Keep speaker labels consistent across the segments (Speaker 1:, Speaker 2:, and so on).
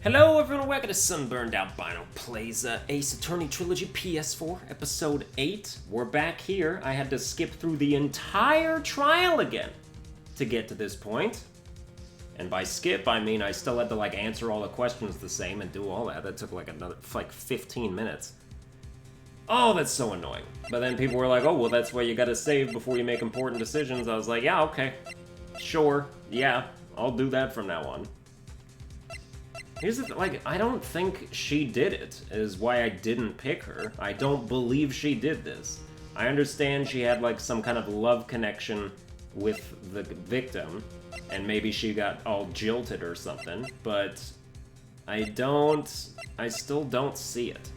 Speaker 1: Hello everyone, welcome to Sunburned. Albino plays Ace Attorney Trilogy PS4, Episode 8. We're back here. I had to skip through the entire trial again to get to this point. And by skip, I mean I still had to answer all the questions the same and do all that. That took another 15 minutes. Oh, that's so annoying. But then people were like, oh, well, that's why you gotta save before you make important decisions. I was like, yeah, okay. Sure. Yeah, I'll do that from now on. Here's the thing, I don't think she did it, is why I didn't pick her. I don't believe she did this. I understand she had, some kind of love connection with the victim, and maybe she got all jilted or something, but I still don't see it.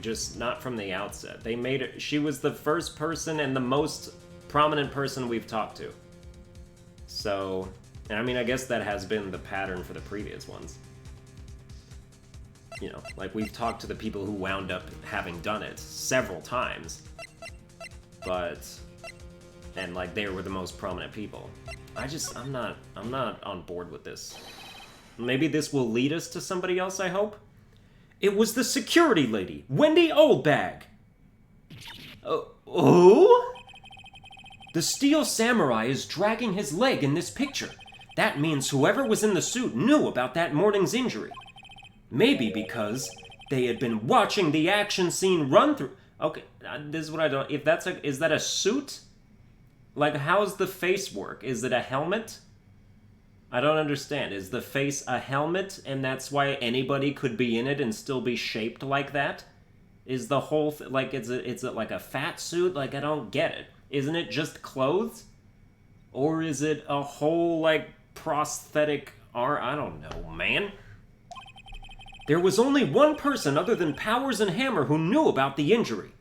Speaker 1: Just not from the outset. They made it, she was the first person and the most prominent person we've talked to. So, and I mean, I guess that has been the pattern for the previous ones. You know, we've talked to the people who wound up having done it several times. But, and they were the most prominent people. I'm not on board with this. Maybe this will lead us to somebody else, I hope? It was the security lady, Wendy Oldbag! Who? The Steel Samurai is dragging his leg in this picture. That means whoever was in the suit knew about that morning's injury. Maybe because they had been watching the action scene run through... Okay, this is what I don't... If that's is that a suit? How's the face work? Is it a helmet? I don't understand. Is the face a helmet, and that's why anybody could be in it and still be shaped like that? Is the whole... is it like a fat suit? I don't get it. Isn't it just clothes? Or is it a whole, prosthetic arm? I don't know, man. There was only one person other than Powers and Hammer who knew about the injury.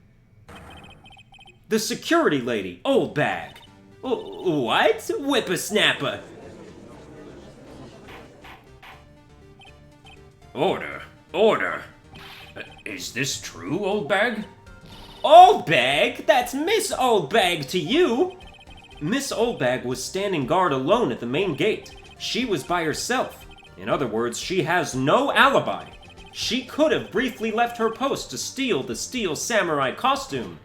Speaker 1: The security lady, Oldbag. What? Whippersnapper. Order. Is this true, Oldbag? Oldbag? That's Miss Oldbag to you! Miss Oldbag was standing guard alone at the main gate. She was by herself. In other words, she has no alibi. She could have briefly left her post to steal the Steel Samurai costume,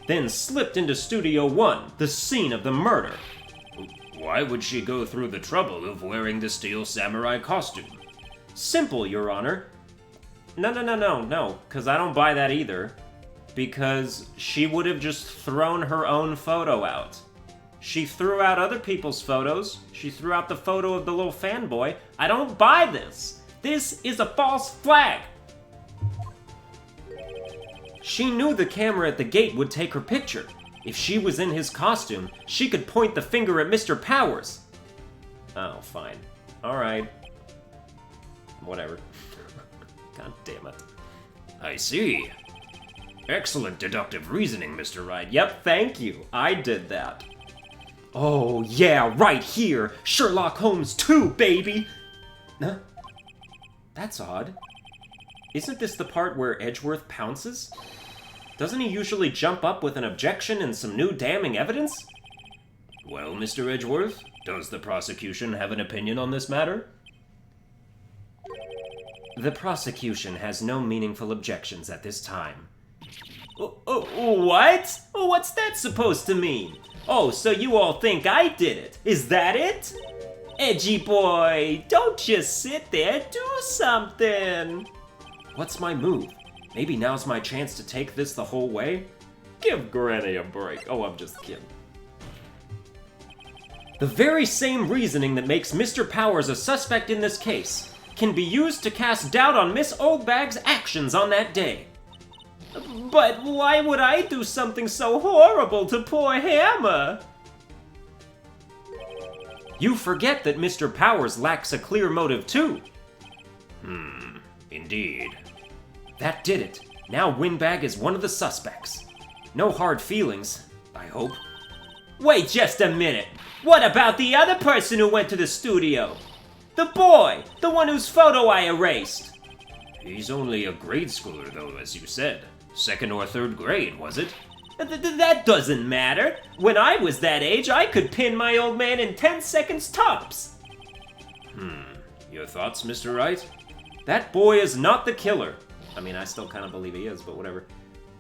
Speaker 1: then slipped into Studio 1, the scene of the murder. Why would she go through the trouble of wearing the Steel Samurai costume? Simple, Your Honor. No, because I don't buy that either. Because she would have just thrown her own photo out. She threw out other people's photos. She threw out the photo of the little fanboy. I don't buy this. This is a false flag! She knew the camera at the gate would take her picture. If she was in his costume, she could point the finger at Mr. Powers. Oh, fine. Alright. Whatever. God damn it. I see. Excellent deductive reasoning, Mr. Wright. Yep, thank you. I did that. Oh, yeah, right here. Sherlock Holmes 2, baby! Huh? That's odd. Isn't this the part where Edgeworth pounces? Doesn't he usually jump up with an objection and some new damning evidence? Well, Mr. Edgeworth, does the prosecution have an opinion on this matter? The prosecution has no meaningful objections at this time. What? What's that supposed to mean? Oh, so you all think I did it? Is that it? Edgy boy, don't just sit there, do something! What's my move? Maybe now's my chance to take this the whole way? Give Granny a break. Oh, I'm just kidding. The very same reasoning that makes Mr. Powers a suspect in this case can be used to cast doubt on Miss Oldbag's actions on that day. But why would I do something so horrible to poor Hammer? You forget that Mr. Powers lacks a clear motive, too. Indeed. That did it. Now Windbag is one of the suspects. No hard feelings, I hope. Wait just a minute. What about the other person who went to the studio? The boy! The one whose photo I erased! He's only a grade schooler, though, as you said. 2nd or 3rd grade, was it? That doesn't matter. When I was that age, I could pin my old man in 10 seconds tops.
Speaker 2: Your thoughts, Mr. Wright?
Speaker 1: That boy is not the killer. I mean, I still kind of believe he is, but whatever.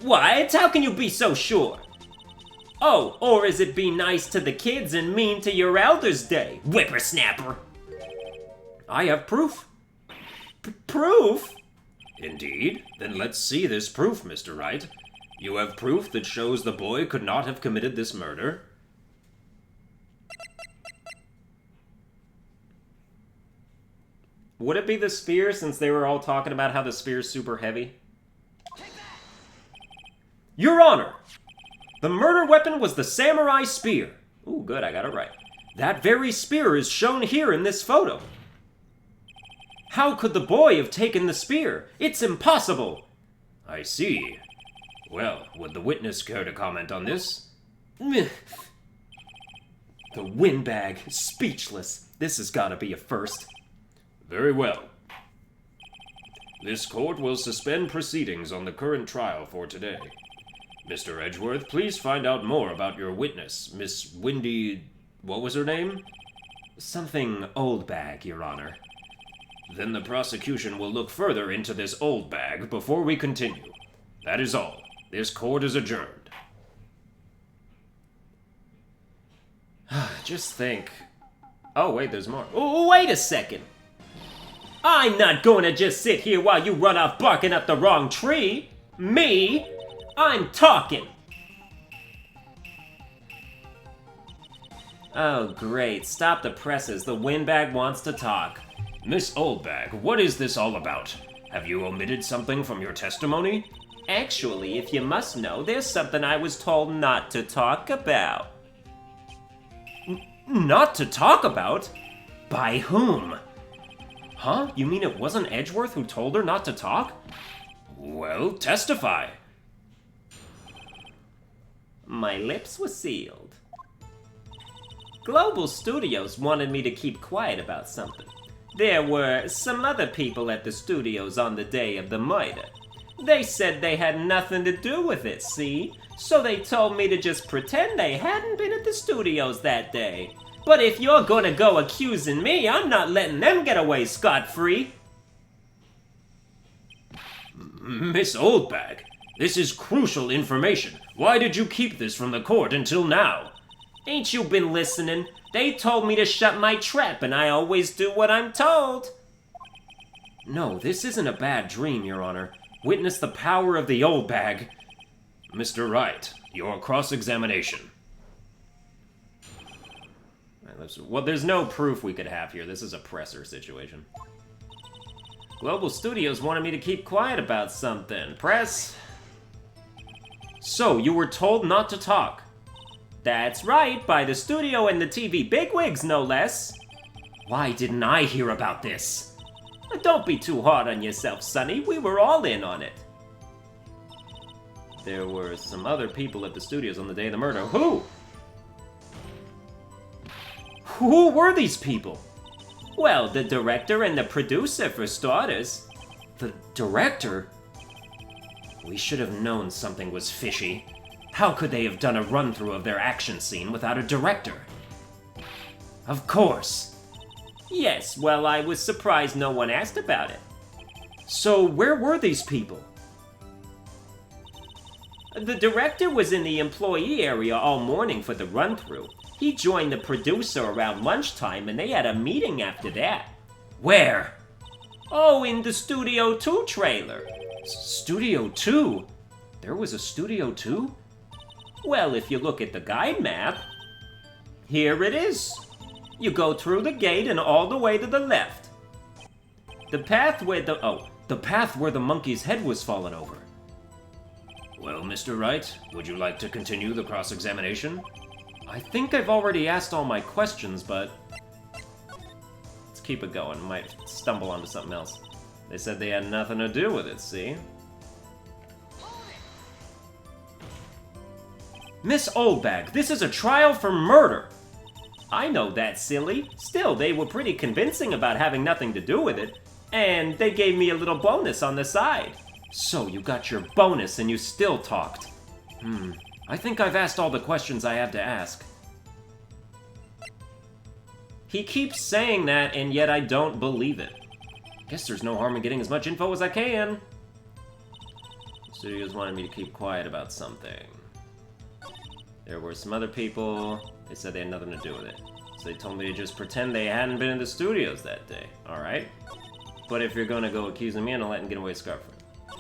Speaker 1: What? How can you be so sure? Oh, or is it be nice to the kids and mean to your elders' day, whippersnapper? I have proof. Proof?
Speaker 2: Indeed? Then let's see this proof, Mr. Wright. You have proof that shows the boy could not have committed this murder?
Speaker 1: Would it be the spear, since they were all talking about how the spear's super heavy? Your Honor! The murder weapon was the samurai spear. Ooh, good, I got it right. That very spear is shown here in this photo. How could the boy have taken the spear? It's impossible!
Speaker 2: I see. Well, would the witness care to comment on this?
Speaker 1: The windbag, speechless. This has gotta be a first.
Speaker 2: Very well. This court will suspend proceedings on the current trial for today. Mr. Edgeworth, please find out more about your witness, Miss Windy... what was her name?
Speaker 1: Something old bag, Your Honor.
Speaker 2: Then the prosecution will look further into this old bag before we continue. That is all. This court is adjourned.
Speaker 1: Just think. Oh, wait, there's more. Oh, wait a second. I'm not going to just sit here while you run off barking up the wrong tree. Me? I'm talking. Oh, great. Stop the presses. The windbag wants to talk.
Speaker 2: Miss Oldbag, what is this all about? Have you omitted something from your testimony?
Speaker 1: Actually, if you must know, there's something I was told not to talk about. Not to talk about? By whom? Huh? You mean it wasn't Edgeworth who told her not to talk?
Speaker 2: Well, testify.
Speaker 1: My lips were sealed. Global Studios wanted me to keep quiet about something. There were some other people at the studios on the day of the murder. They said they had nothing to do with it, see? So they told me to just pretend they hadn't been at the studios that day. But if you're gonna go accusing me, I'm not letting them get away scot-free.
Speaker 2: Miss Oldbag, this is crucial information. Why did you keep this from the court until now?
Speaker 1: Ain't you been listening? They told me to shut my trap, and I always do what I'm told. No, this isn't a bad dream, Your Honor. Witness the power of the old bag.
Speaker 2: Mr. Wright, your cross-examination.
Speaker 1: Well, there's no proof we could have here. This is a presser situation. Global Studios wanted me to keep quiet about something. Press. So, you were told not to talk. That's right, by the studio and the TV bigwigs, no less. Why didn't I hear about this? Don't be too hard on yourself, Sonny. We were all in on it. There were some other people at the studios on the day of the murder. Who? Who were these people? Well, the director and the producer, for starters. The director? We should have known something was fishy. How could they have done a run-through of their action scene without a director? Of course. Yes, well, I was surprised no one asked about it. So, where were these people? The director was in the employee area all morning for the run-through. He joined the producer around lunchtime, and they had a meeting after that. Where? Oh, in the Studio 2 trailer. Studio 2? There was a Studio 2? Well, if you look at the guide map, here it is. You go through the gate and all the way to the left. The path where the monkey's head was fallen over.
Speaker 2: Well, Mr. Wright, would you like to continue the cross-examination?
Speaker 1: I think I've already asked all my questions, but let's keep it going. Might stumble onto something else. They said they had nothing to do with it, see? Miss Oldbag, this is a trial for murder. I know that, silly. Still, they were pretty convincing about having nothing to do with it. And they gave me a little bonus on the side. So, you got your bonus and you still talked. I think I've asked all the questions I have to ask. He keeps saying that, and yet I don't believe it. Guess there's no harm in getting as much info as I can. The studios wanted me to keep quiet about something. There were some other people. They said they had nothing to do with it. So they told me to just pretend they hadn't been in the studios that day. Alright. But if you're gonna go accusing me, I'm gonna let him get away scot-free.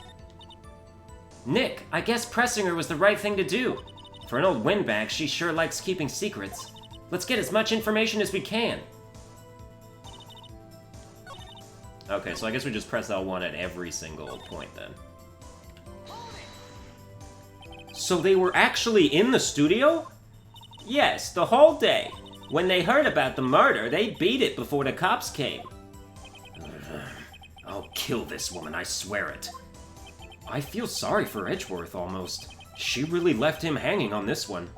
Speaker 1: Nick, I guess pressing her was the right thing to do. For an old windbag, she sure likes keeping secrets. Let's get as much information as we can. Okay, so I guess we just press L1 at every single point then. So they were actually in the studio? Yes, the whole day. When they heard about the murder, they beat it before the cops came. I'll kill this woman, I swear it. I feel sorry for Edgeworth, almost. She really left him hanging on this one.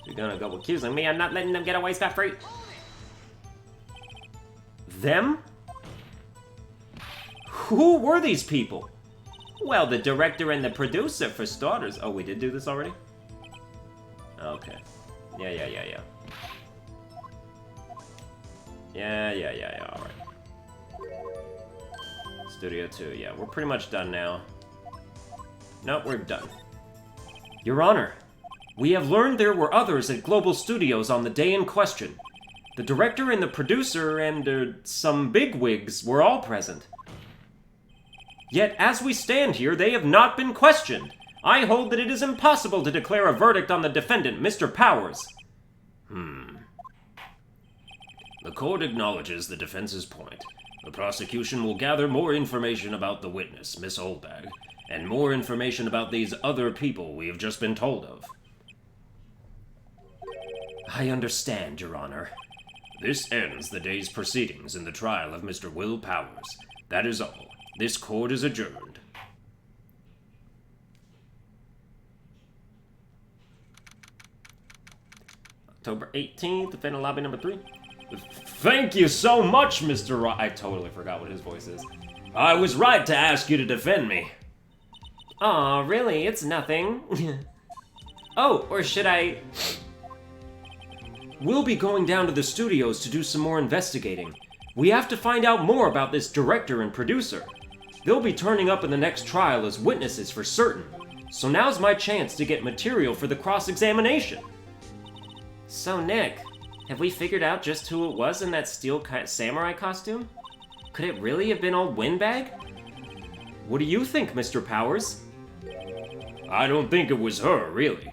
Speaker 1: You're gonna go accusing me, I'm not letting them get away scot-free. Them? Who were these people? Well, the director and the producer, for starters. Oh, we did do this already? Okay. Yeah. Yeah, alright. Studio 2, yeah, we're pretty much done now. Nope, we're done. Your Honor, we have learned there were others at Global Studios on the day in question. The director and the producer and, some bigwigs were all present. Yet, as we stand here, they have not been questioned. I hold that it is impossible to declare a verdict on the defendant, Mr. Powers.
Speaker 2: The court acknowledges the defense's point. The prosecution will gather more information about the witness, Miss Oldbag, and more information about these other people we have just been told of.
Speaker 1: I understand, Your Honor.
Speaker 2: This ends the day's proceedings in the trial of Mr. Will Powers. That is all. This court is adjourned.
Speaker 1: October 18th, defendant lobby number 3.
Speaker 2: Thank you so much, Mr. I totally forgot what his voice is. I was right to ask you to defend me.
Speaker 1: Aw, really? It's nothing. Oh, or should I... We'll be going down to the studios to do some more investigating. We have to find out more about this director and producer. They'll be turning up in the next trial as witnesses for certain. So now's my chance to get material for the cross-examination. So, Nick, have we figured out just who it was in that steel samurai costume? Could it really have been old Windbag? What do you think, Mr. Powers?
Speaker 2: I don't think it was her, really.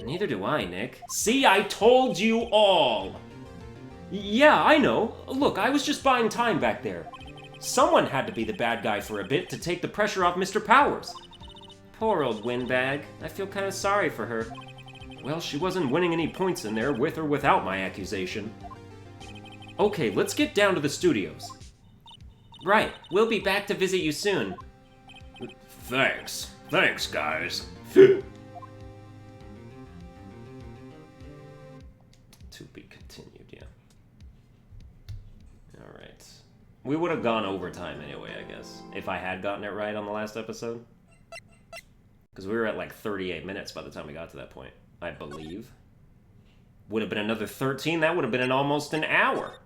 Speaker 1: Neither do I, Nick. See, I told you all! Yeah, I know. Look, I was just buying time back there. Someone had to be the bad guy for a bit to take the pressure off Mr. Powers. Poor old Windbag. I feel kind of sorry for her. Well, she wasn't winning any points in there, with or without my accusation. Okay, let's get down to the studios. Right, we'll be back to visit you soon.
Speaker 2: Thanks, guys.
Speaker 1: To be continued, yeah. Alright. We would have gone overtime anyway, I guess, if I had gotten it right on the last episode. Because we were at like 38 minutes by the time we got to that point, I believe. Would have been another 13, that would have been in almost an hour.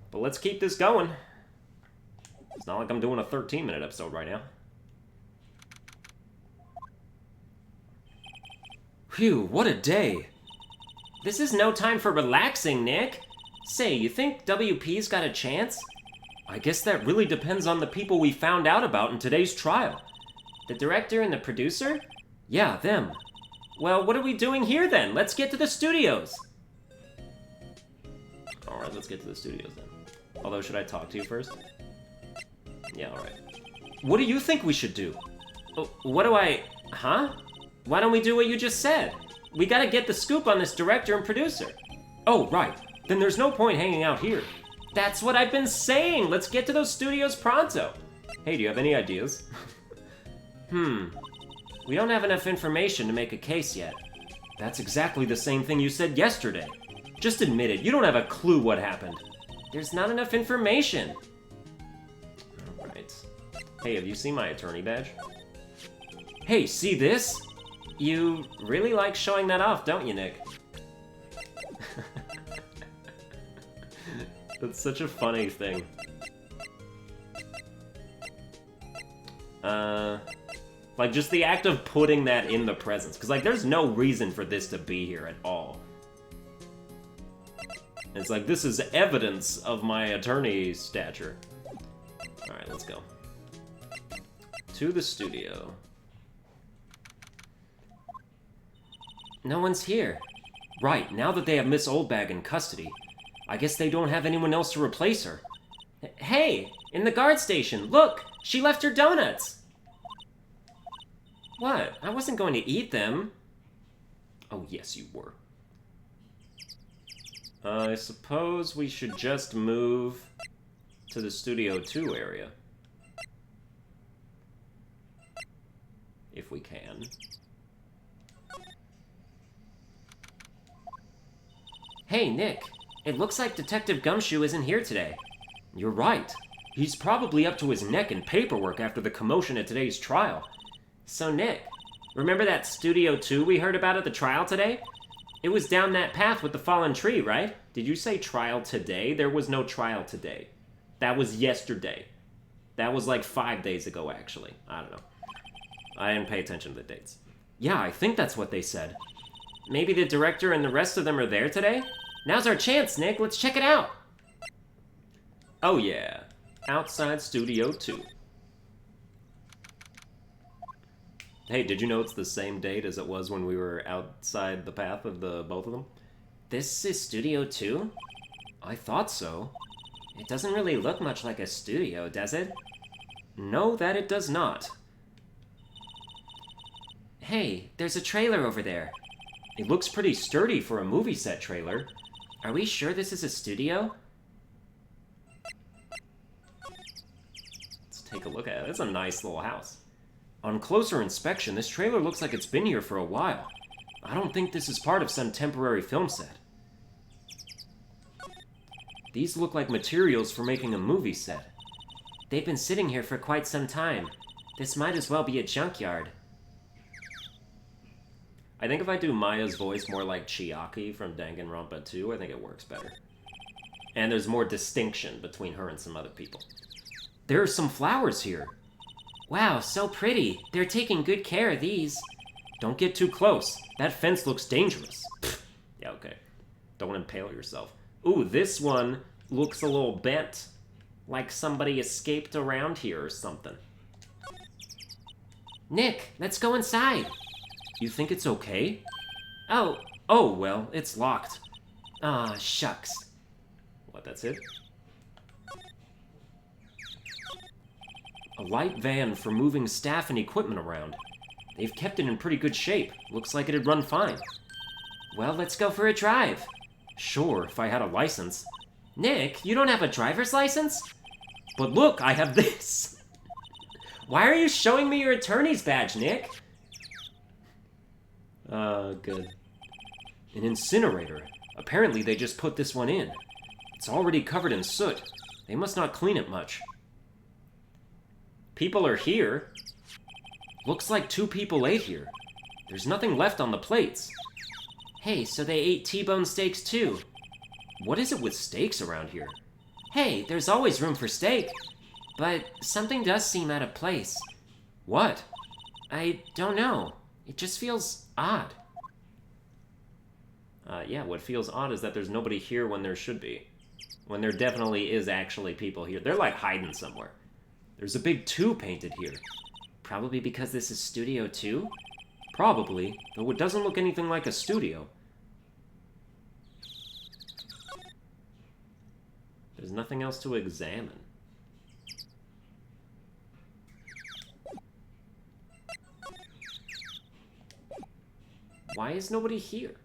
Speaker 1: But let's keep this going. It's not like I'm doing a 13-minute episode right now. Phew, what a day. This is no time for relaxing, Nick. Say, you think WP's got a chance? I guess that really depends on the people we found out about in today's trial. The director and the producer? Yeah, them. Well, what are we doing here then? Let's get to the studios. Alright, let's get to the studios then. Although, should I talk to you first? Yeah, alright. What do you think we should do? Huh? Why don't we do what you just said? We gotta get the scoop on this director and producer. Oh, right. Then there's no point hanging out here. That's what I've been saying! Let's get to those studios pronto! Hey, do you have any ideas? We don't have enough information to make a case yet. That's exactly the same thing you said yesterday. Just admit it, you don't have a clue what happened. There's not enough information. Alright. Hey, have you seen my attorney badge? Hey, see this? You really like showing that off, don't you, Nick? That's such a funny thing. Like, just the act of putting that in the presents. Because, like, there's no reason for this to be here at all. It's like, this is evidence of my attorney stature. Alright, let's go. To the studio. No one's here. Right, now that they have Miss Oldbag in custody, I guess they don't have anyone else to replace her. Hey, in the guard station, look! She left her donuts! What? I wasn't going to eat them. Oh, yes, you were. I suppose we should just move to the Studio 2 area. If we can. Hey, Nick. It looks like Detective Gumshoe isn't here today. You're right. He's probably up to his neck in paperwork after the commotion at today's trial. So, Nick, remember that Studio 2 we heard about at the trial today? It was down that path with the fallen tree, right? Did you say trial today? There was no trial today. That was yesterday. That was like 5 days ago, actually. I don't know. I didn't pay attention to the dates. Yeah, I think that's what they said. Maybe the director and the rest of them are there today? Now's our chance, Nick. Let's check it out. Oh, yeah. Outside Studio 2. Hey, did you know it's the same date as it was when we were outside the path of the both of them? This is Studio 2? I thought so. It doesn't really look much like a studio, does it? No, that it does not. Hey, there's a trailer over there. It looks pretty sturdy for a movie set trailer. Are we sure this is a studio? Let's take a look at it. It's a nice little house. On closer inspection, this trailer looks like it's been here for a while. I don't think this is part of some temporary film set. These look like materials for making a movie set. They've been sitting here for quite some time. This might as well be a junkyard. I think if I do Maya's voice more like Chiaki from Danganronpa 2, I think it works better. And there's more distinction between her and some other people. There are some flowers here. Wow, so pretty. They're taking good care of these. Don't get too close. That fence looks dangerous. Yeah, okay. Don't impale yourself. Ooh, this one looks a little bent. Like somebody escaped around here or something. Nick, let's go inside. You think it's okay? Oh, well, it's locked. Ah, shucks. What, that's it? A light van for moving staff and equipment around. They've kept it in pretty good shape. Looks like it'd run fine. Well, let's go for a drive. Sure, if I had a license. Nick, you don't have a driver's license? But look, I have this. Why are you showing me your attorney's badge, Nick? Good. An incinerator. Apparently they just put this one in. It's already covered in soot. They must not clean it much. People are here. Looks like 2 people ate here. There's nothing left on the plates. Hey, so they ate T-bone steaks too. What is it with steaks around here? Hey, there's always room for steak. But something does seem out of place. What? I don't know. It just feels odd. Yeah, what feels odd is that there's nobody here when there should be. When there definitely is actually people here. They're like hiding somewhere. There's a big 2 painted here. Probably because this is Studio 2? Probably, though it doesn't look anything like a studio. There's nothing else to examine. Why is nobody here?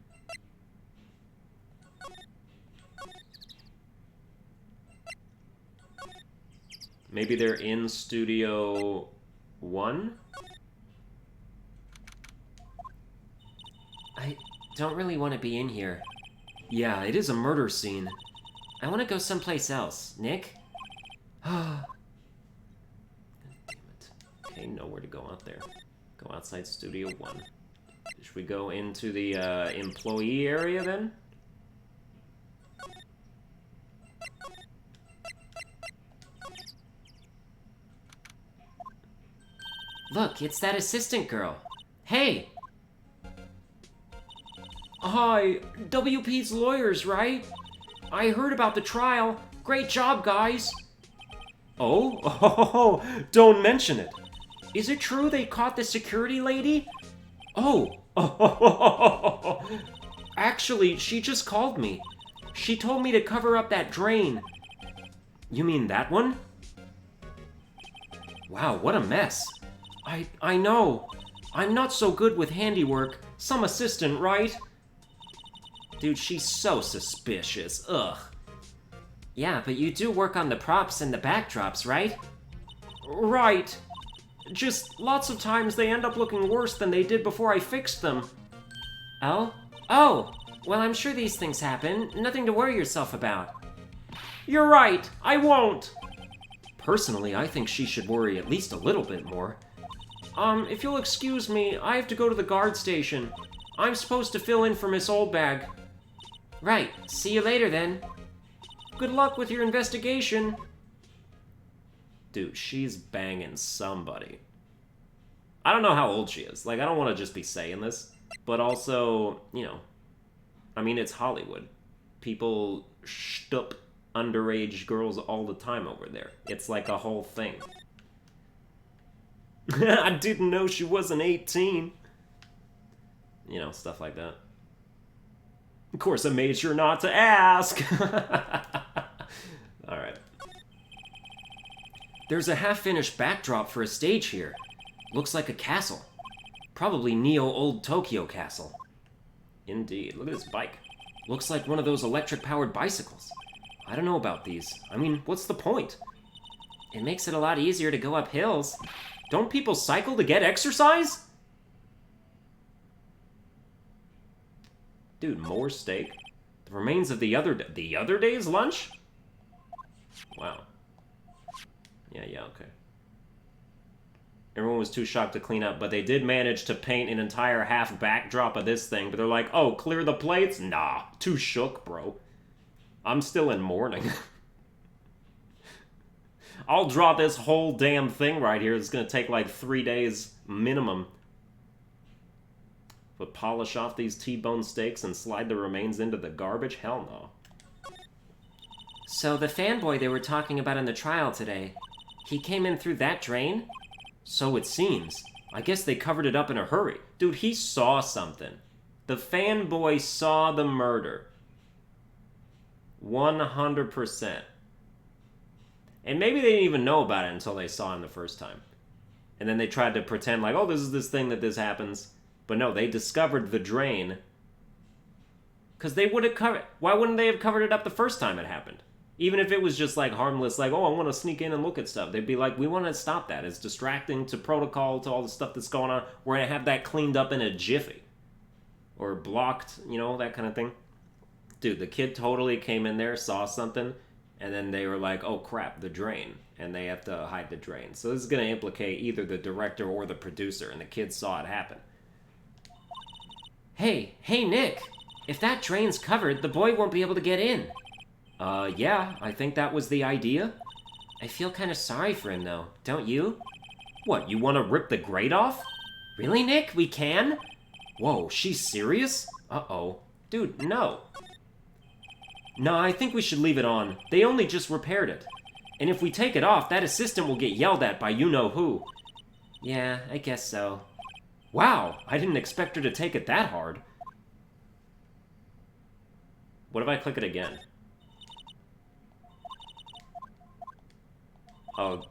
Speaker 1: Maybe they're in Studio 1? I don't really want to be in here. Yeah, it is a murder scene. I want to go someplace else. Nick? God damn it. Okay, nowhere to go out there. Go outside Studio 1. Should we go into the employee area then? Look, it's that assistant girl. Hey! Hi, WP's lawyers, right? I heard about the trial. Great job, guys. Oh? Oh, don't mention it. Is it true they caught the security lady? Oh. Actually, she just called me. She told me to cover up that drain. You mean that one? Wow, what a mess. I know. I'm not so good with handiwork. Some assistant, right? Dude, she's so suspicious. Ugh. Yeah, but you do work on the props and the backdrops, right? Right. Just lots of times they end up looking worse than they did before I fixed them. Oh? Oh! Well, I'm sure these things happen. Nothing to worry yourself about. You're right. I won't. Personally, I think she should worry at least a little bit more. If you'll excuse me, I have to go to the guard station. I'm supposed to fill in for Miss Oldbag. Right. See you later, then. Good luck with your investigation. Dude, she's banging somebody. I don't know how old she is. Like, I don't want to just be saying this. But also, you know, I mean, it's Hollywood. People shtup underage girls all the time over there. It's like a whole thing. I didn't know she wasn't 18. You know, stuff like that. Of course, I made sure not to ask. Alright. There's a half-finished backdrop for a stage here. Looks like a castle. Probably Neo Old Tokyo Castle. Indeed. Look at this bike. Looks like one of those electric-powered bicycles. I don't know about these. I mean, what's the point? It makes it a lot easier to go up hills. Don't people cycle to get exercise? Dude, more steak? The remains of the other day's lunch? Wow. Yeah, okay. Everyone was too shocked to clean up, but they did manage to paint an entire half backdrop of this thing, but they're like, oh, clear the plates? Nah, too shook, bro. I'm still in mourning. I'll draw this whole damn thing right here. It's gonna take like 3 days minimum. But polish off these T-bone steaks and slide the remains into the garbage? Hell no. So the fanboy they were talking about in the trial today, he came in through that drain? So it seems. I guess they covered it up in a hurry. Dude, he saw something. The fanboy saw the murder. 100%. And maybe they didn't even know about it until they saw him the first time. And then they tried to pretend like, oh, this is this thing that this happens. But no, they discovered the drain. Because they would have covered... Why wouldn't they have covered it up the first time it happened? Even if it was just like harmless, like, oh, I want to sneak in and look at stuff. They'd be like, we want to stop that. It's distracting to protocol, to all the stuff that's going on. We're going to have that cleaned up in a jiffy. Or blocked, you know, that kind of thing. Dude, the kid totally came in there, saw something, and then they were like, oh crap, the drain. And they have to hide the drain. So this is going to implicate either the director or the producer, and the kid saw it happen. Hey, Nick! If that drain's covered, the boy won't be able to get in. Yeah, I think that was the idea. I feel kind of sorry for him, though. Don't you? What, you want to rip the grate off? Really, Nick? We can? Whoa, she's serious? Uh-oh. Dude, no. No, I think we should leave it on. They only just repaired it. And if we take it off, that assistant will get yelled at by you-know-who. Yeah, I guess so. Wow, I didn't expect her to take it that hard. What if I click it again? Oh.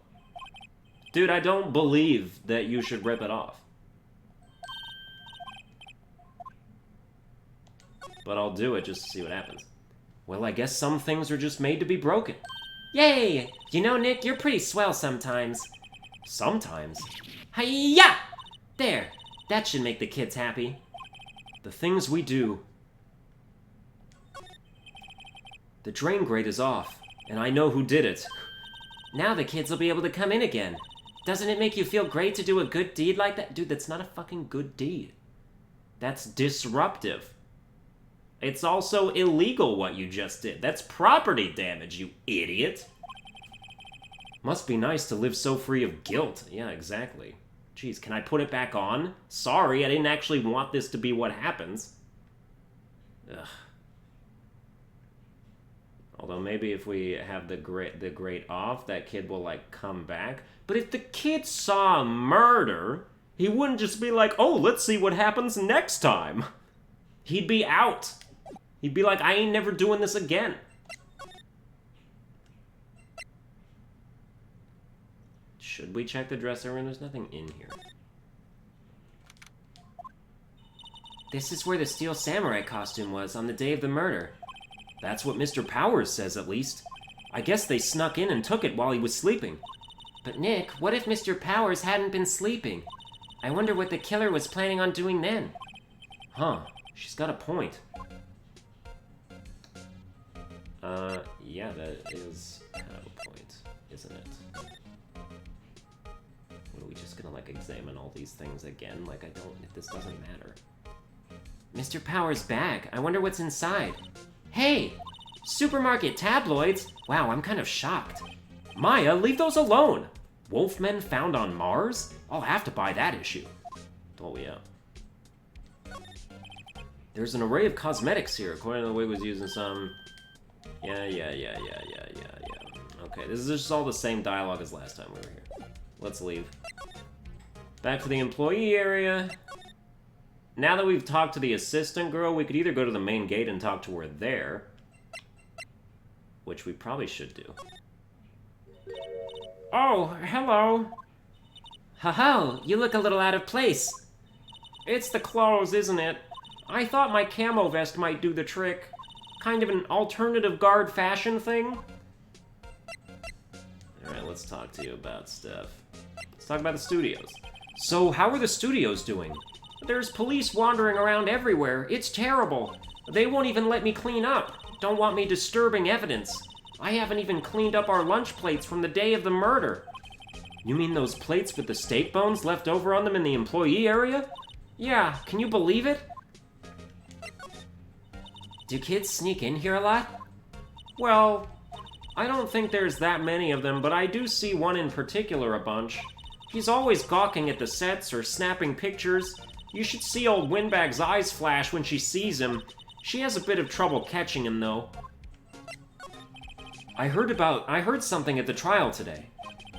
Speaker 1: Dude, I don't believe that you should rip it off. But I'll do it just to see what happens. Well, I guess some things are just made to be broken. Yay! You know, Nick, you're pretty swell sometimes. Sometimes? Hi-ya! There. That should make the kids happy. The things we do. The drain grate is off, and I know who did it. Now the kids will be able to come in again. Doesn't it make you feel great to do a good deed like that? Dude, that's not a fucking good deed. That's disruptive. It's also illegal what you just did. That's property damage, you idiot. Must be nice to live so free of guilt. Yeah, exactly. Jeez, can I put it back on? Sorry, I didn't actually want this to be what happens. Ugh. Although maybe if we have the grate off, that kid will, like, come back. But if the kid saw a murder, he wouldn't just be like, oh, let's see what happens next time. He'd be out. He'd be like, I ain't never doing this again. Should we check the dresser room? There's nothing in here. This is where the steel samurai costume was on the day of the murder. That's what Mr. Powers says, at least. I guess they snuck in and took it while he was sleeping. But Nick, what if Mr. Powers hadn't been sleeping? I wonder what the killer was planning on doing then. Huh, she's got a point. Yeah, that is kind of a point, isn't it? What, are we just gonna, like, examine all these things again? Like, this doesn't matter. Mr. Powers' bag. I wonder what's inside. Hey! Supermarket tabloids? Wow, I'm kind of shocked. Maya, leave those alone! Wolfmen found on Mars? I'll have to buy that issue. Oh, yeah. There's an array of cosmetics here. According to the wig was using some... Yeah. Okay, this is just all the same dialogue as last time we were here. Let's leave. Back to the employee area. Now that we've talked to the assistant girl, we could either go to the main gate and talk to her there, which we probably should do. Oh, hello. Ho-ho, you look a little out of place. It's the clothes, isn't it? I thought my camo vest might do the trick. Kind of an alternative guard fashion thing. Alright, let's talk to you about stuff. Let's talk about the studios. So, how are the studios doing? There's police wandering around everywhere. It's terrible. They won't even let me clean up. Don't want me disturbing evidence. I haven't even cleaned up our lunch plates from the day of the murder. You mean those plates with the steak bones left over on them in the employee area? Yeah, can you believe it? Do kids sneak in here a lot? Well, I don't think there's that many of them, but I do see one in particular a bunch. He's always gawking at the sets or snapping pictures. You should see old Windbag's eyes flash when she sees him. She has a bit of trouble catching him, though. I heard something at the trial today.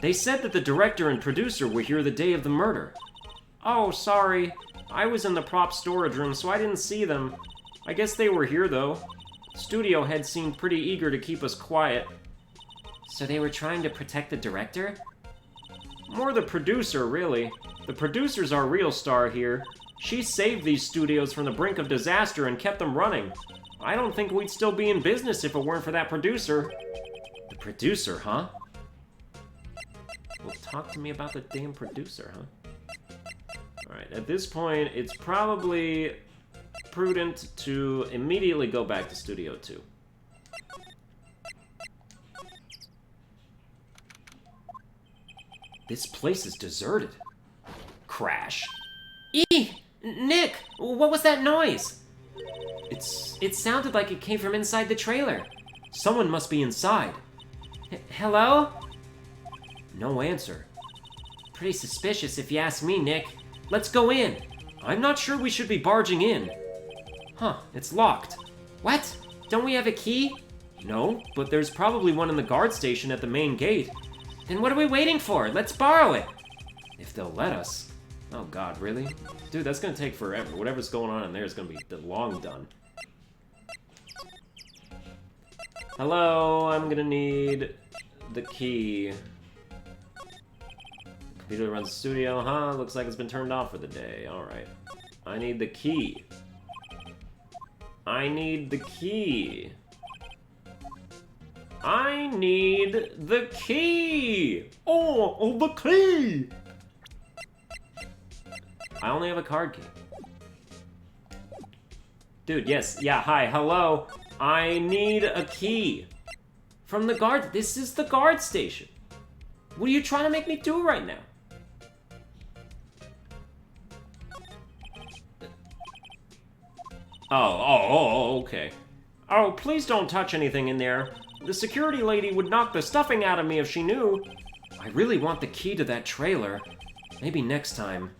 Speaker 1: They said that the director and producer were here the day of the murder. Oh, sorry. I was in the prop storage room, so I didn't see them. I guess they were here, though. Studio head seemed pretty eager to keep us quiet. So they were trying to protect the director? More the producer, really. The producer's our real star here. She saved these studios from the brink of disaster and kept them running. I don't think we'd still be in business if it weren't for that producer. The producer, huh? Well, talk to me about the damn producer, huh? Alright, at this point, it's probably prudent to immediately go back to Studio 2. This place is deserted. Crash. Eee! Nick! What was that noise? It sounded like it came from inside the trailer. Someone must be inside. Hello? No answer. Pretty suspicious if you ask me, Nick. Let's go in. I'm not sure we should be barging in. Huh, it's locked. What? Don't we have a key? No, but there's probably one in the guard station at the main gate. Then what are we waiting for? Let's borrow it. If they'll let us. Oh god, really? Dude, that's gonna take forever. Whatever's going on in there is gonna be long done. Hello, I'm gonna need the key. Computer runs the studio, huh? Looks like it's been turned off for the day. Alright. I need the key. I need the key. I need the key! Oh, the key! I only have a card key. Dude, yes, yeah, hi, hello. I need a key. From the guard, this is the guard station. What are you trying to make me do right now? Okay. Oh, please don't touch anything in there. The security lady would knock the stuffing out of me if she knew. I really want the key to that trailer. Maybe next time.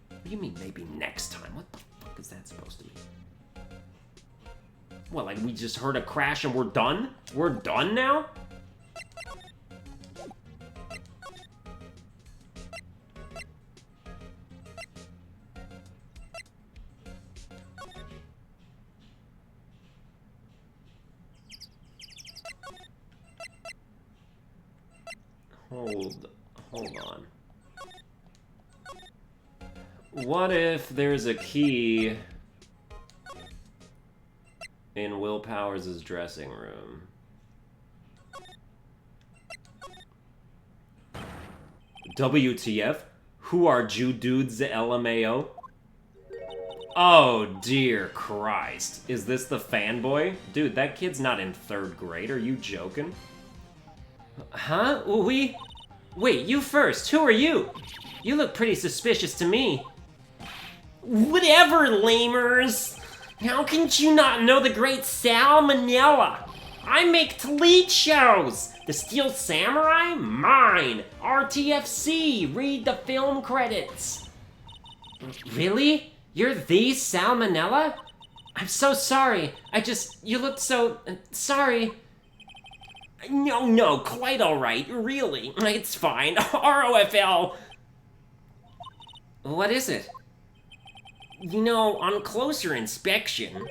Speaker 1: What do you mean, maybe next time? What the fuck is that supposed to mean? What, like we just heard a crash and we're done? We're done now? Hold on. What if there's a key in Will Powers' dressing room? WTF? Who are Jew dudes LMAO? Oh dear Christ. Is this the fanboy? Dude, that kid's not in 3rd grade, are you joking? Huh? Wait, you first. Who are you? You look pretty suspicious to me. Whatever, lamers! How can you not know the great Salmonella? I make Tallit shows! The Steel Samurai? Mine! RTFC! Read the film credits! Really? You're the Salmonella? I'm so sorry. You looked so... sorry. No, quite alright, really. It's fine. ROFL! What is it? You know, on closer inspection...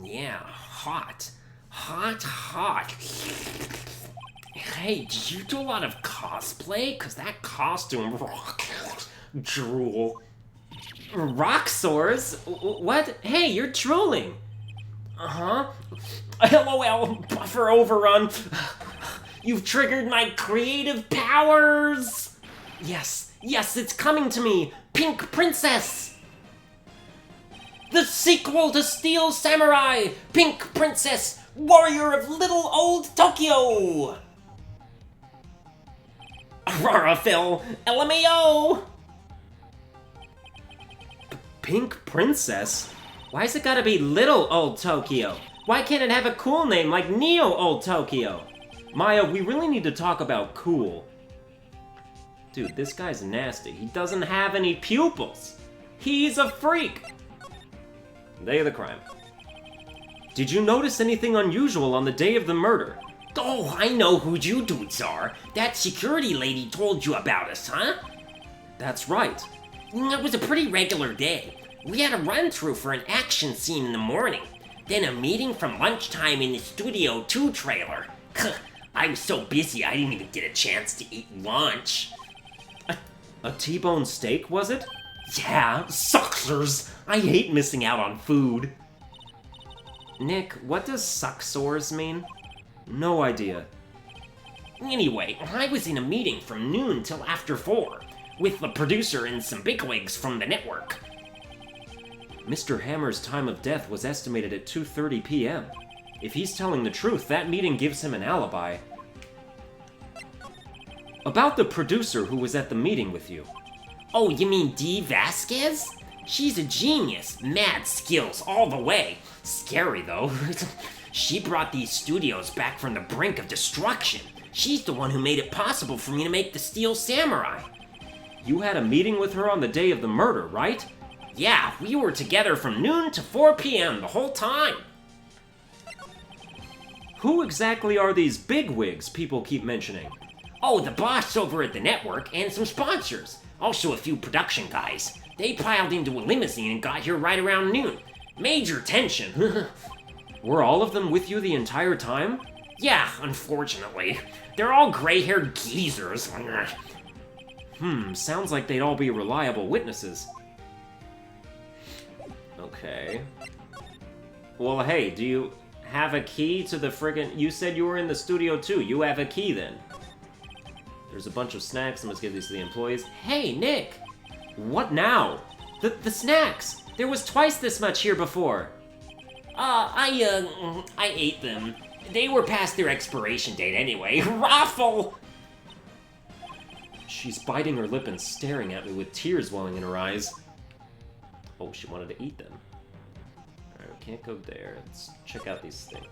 Speaker 1: yeah, hot. Hot. Hey, did you do a lot of cosplay? 'Cause that costume... drool. Rock sores? What? Hey, you're drooling. Uh-huh. LOL, buffer overrun. You've triggered my creative powers. Yes, it's coming to me. Pink Princess. The sequel to Steel Samurai. Pink Princess, warrior of little old Tokyo. Aurora Phil, LMAO. Pink Princess? Why's it gotta be Little Old Tokyo? Why can't it have a cool name like Neo Old Tokyo? Maya, we really need to talk about cool. Dude, this guy's nasty. He doesn't have any pupils. He's a freak. Day of the crime. Did you notice anything unusual on the day of the murder? Oh, I know who you dudes are. That security lady told you about us, huh? That's right. It was a pretty regular day. We had a run-through for an action scene in the morning, then a meeting from lunchtime in the Studio 2 trailer. I was so busy I didn't even get a chance to eat lunch. A T-bone steak, was it? Yeah, suckers! I hate missing out on food. Nick, what does sucksores mean? No idea. Anyway, I was in a meeting from noon till after 4, with the producer and some bigwigs from the network. Mr. Hammer's time of death was estimated at 2:30 p.m. If he's telling the truth, that meeting gives him an alibi. About the producer who was at the meeting with you. Oh, you mean Dee Vasquez? She's a genius. Mad skills all the way. Scary, though. She brought these studios back from the brink of destruction. She's the one who made it possible for me to make the Steel Samurai. You had a meeting with her on the day of the murder, right? Yeah, we were together from noon to 4 p.m. the whole time. Who exactly are these bigwigs people keep mentioning? Oh, the boss over at the network and some sponsors. Also a few production guys. They piled into a limousine and got here right around noon. Major tension. Were all of them with you the entire time? Yeah, unfortunately. They're all gray-haired geezers. Sounds like they'd all be reliable witnesses. Okay. Well, hey, do you have a key to the friggin'... You said you were in the studio too. You have a key then. There's a bunch of snacks. I must give these to the employees. Hey, Nick! What now? The snacks! There was twice this much here before. I ate them. They were past their expiration date anyway. Raffle! She's biting her lip and staring at me with tears welling in her eyes. Oh, she wanted to eat them. can't go there. Let's check out these things.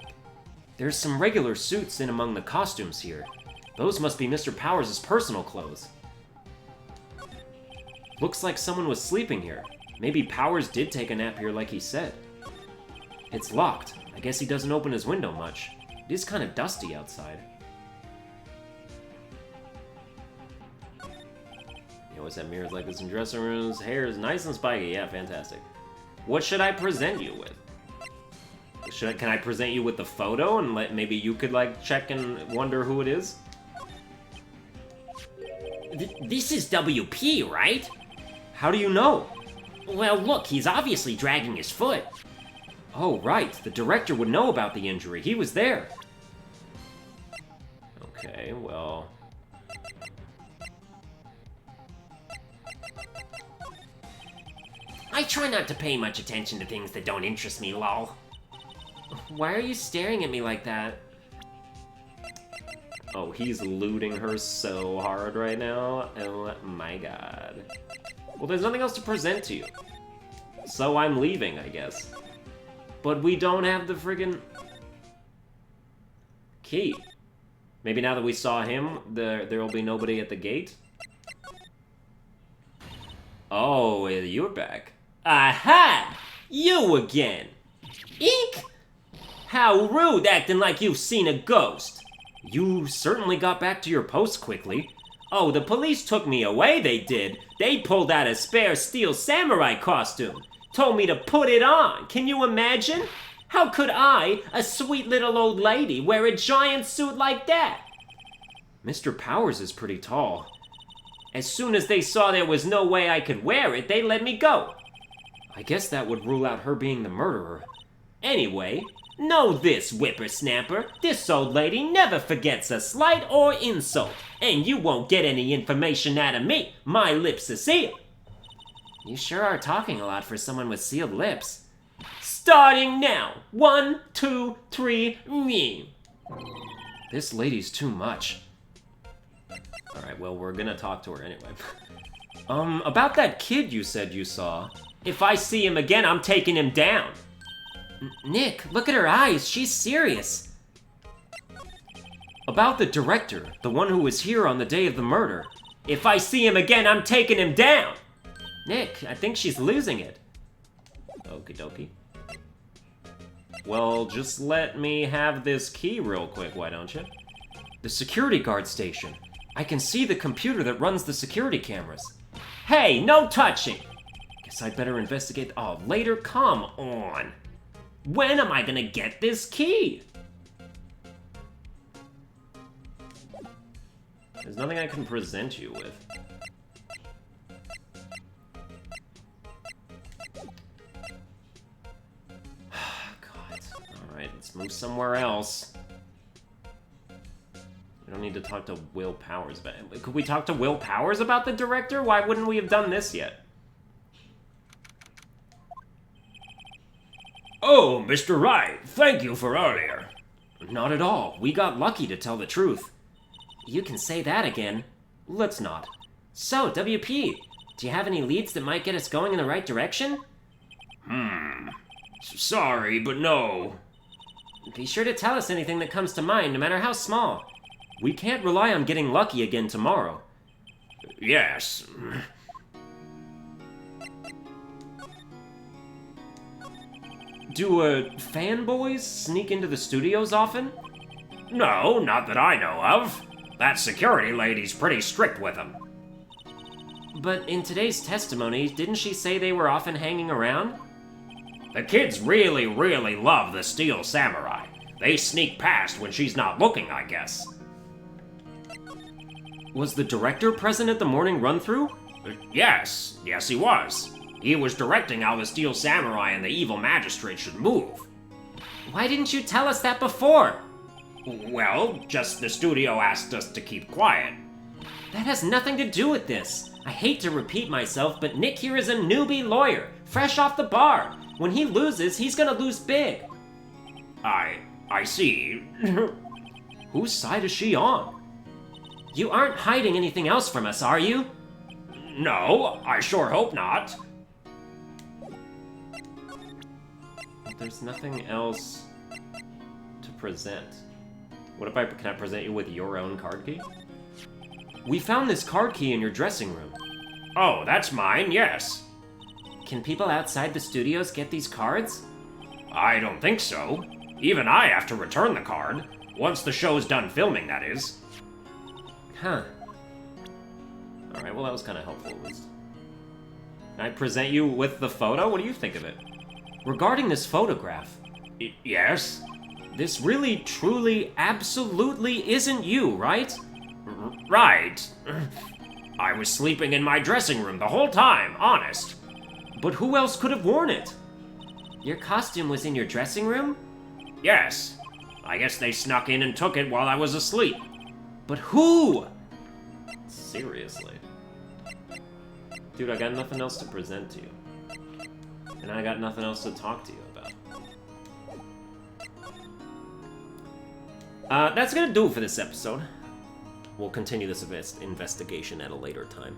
Speaker 1: There's some regular suits in among the costumes here. Those must be Mr. Powers' personal clothes. Looks like someone was sleeping here. Maybe Powers did take a nap here like he said. It's locked. I guess he doesn't open his window much. It is kind of dusty outside. You always have mirrors like this in dressing rooms. Hair is nice and spiky. Yeah, fantastic. What should I present you with? Can I present you with the photo and maybe you could like check and wonder who it is?
Speaker 3: This is WP, right?
Speaker 1: How do you know?
Speaker 3: Well, look, he's obviously dragging his foot.
Speaker 1: Oh, right. The director would know about the injury. He was there. Okay, well...
Speaker 3: I try not to pay much attention to things that don't interest me, lol.
Speaker 1: Why are you staring at me like that? Oh, he's looting her so hard right now. Oh my god. Well, there's nothing else to present to you. So I'm leaving, I guess. But we don't have the friggin' key. Maybe now that we saw him, there will be nobody at the gate? Oh, you're back.
Speaker 3: Aha! You again! Eek! How rude, acting like you've seen a ghost.
Speaker 1: You certainly got back to your post quickly.
Speaker 3: Oh, the police took me away, they did. They pulled out a spare steel samurai costume. Told me to put it on. Can you imagine? How could I, a sweet little old lady, wear a giant suit like that?
Speaker 1: Mr. Powers is pretty tall.
Speaker 3: As soon as they saw there was no way I could wear it, they let me go.
Speaker 1: I guess that would rule out her being the murderer.
Speaker 3: Anyway, know this, whippersnapper. This old lady never forgets a slight or insult. And you won't get any information out of me. My lips are sealed.
Speaker 1: You sure are talking a lot for someone with sealed lips.
Speaker 3: Starting now. 1, 2, 3, me.
Speaker 1: This lady's too much. Alright, well, we're gonna talk to her anyway. About that kid you said you saw.
Speaker 3: If I see him again, I'm taking him down.
Speaker 1: Nick, look at her eyes. She's serious. About the director, the one who was here on the day of the murder.
Speaker 3: If I see him again, I'm taking him down.
Speaker 1: Nick, I think she's losing it. Okie dokie. Well, just let me have this key real quick, why don't you? The security guard station. I can see the computer that runs the security cameras.
Speaker 3: Hey, no touching!
Speaker 1: Guess I'd better investigate. Oh, later? Come on.
Speaker 3: When am I gonna get this key?
Speaker 1: There's nothing I can present you with. God. Alright, let's move somewhere else. We don't need to talk to Will Powers about it. Could we talk to Will Powers about the director? Why wouldn't we have done this yet?
Speaker 2: Oh, Mr. Wright, thank you for earlier.
Speaker 1: Not at all. We got lucky, to tell the truth. You can say that again. Let's not. So, WP, do you have any leads that might get us going in the right direction?
Speaker 2: Sorry, but no.
Speaker 1: Be sure to tell us anything that comes to mind, no matter how small. We can't rely on getting lucky again tomorrow.
Speaker 2: Yes.
Speaker 1: Do fanboys sneak into the studios often?
Speaker 2: No, not that I know of. That security lady's pretty strict with them.
Speaker 1: But in today's testimony, didn't she say they were often hanging around?
Speaker 2: The kids really, really love the Steel Samurai. They sneak past when she's not looking, I guess.
Speaker 1: Was the director present at the morning run-through?
Speaker 2: Yes he was. He was directing how the Steel Samurai and the evil magistrate should move.
Speaker 1: Why didn't you tell us that before?
Speaker 2: Well, just the studio asked us to keep quiet.
Speaker 1: That has nothing to do with this. I hate to repeat myself, but Nick here is a newbie lawyer, fresh off the bar. When he loses, he's gonna lose big.
Speaker 2: I see.
Speaker 1: Whose side is she on? You aren't hiding anything else from us, are you?
Speaker 2: No, I sure hope not.
Speaker 1: There's nothing else to present. What if can I present you with your own card key? We found this card key in your dressing room.
Speaker 2: Oh, that's mine, yes.
Speaker 1: Can people outside the studios get these cards?
Speaker 2: I don't think so. Even I have to return the card. Once the show's done filming, that is.
Speaker 1: Huh. Alright, well that was kind of helpful at least. Can I present you with the photo? What do you think of it? Regarding this photograph.
Speaker 2: Yes?
Speaker 1: This really, truly, absolutely isn't you, right?
Speaker 2: Right. I was sleeping in my dressing room the whole time, honest.
Speaker 1: But who else could have worn it? Your costume was in your dressing room?
Speaker 2: Yes. I guess they snuck in and took it while I was asleep.
Speaker 1: But who? Seriously. Dude, I got nothing else to present to you. And I got nothing else to talk to you about. That's gonna do it for this episode. We'll continue this investigation at a later time.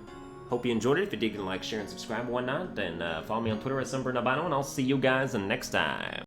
Speaker 1: Hope you enjoyed it. If you did, you can like, share, and subscribe and whatnot. And follow me on Twitter at Sunburned Albino, and I'll see you guys next time.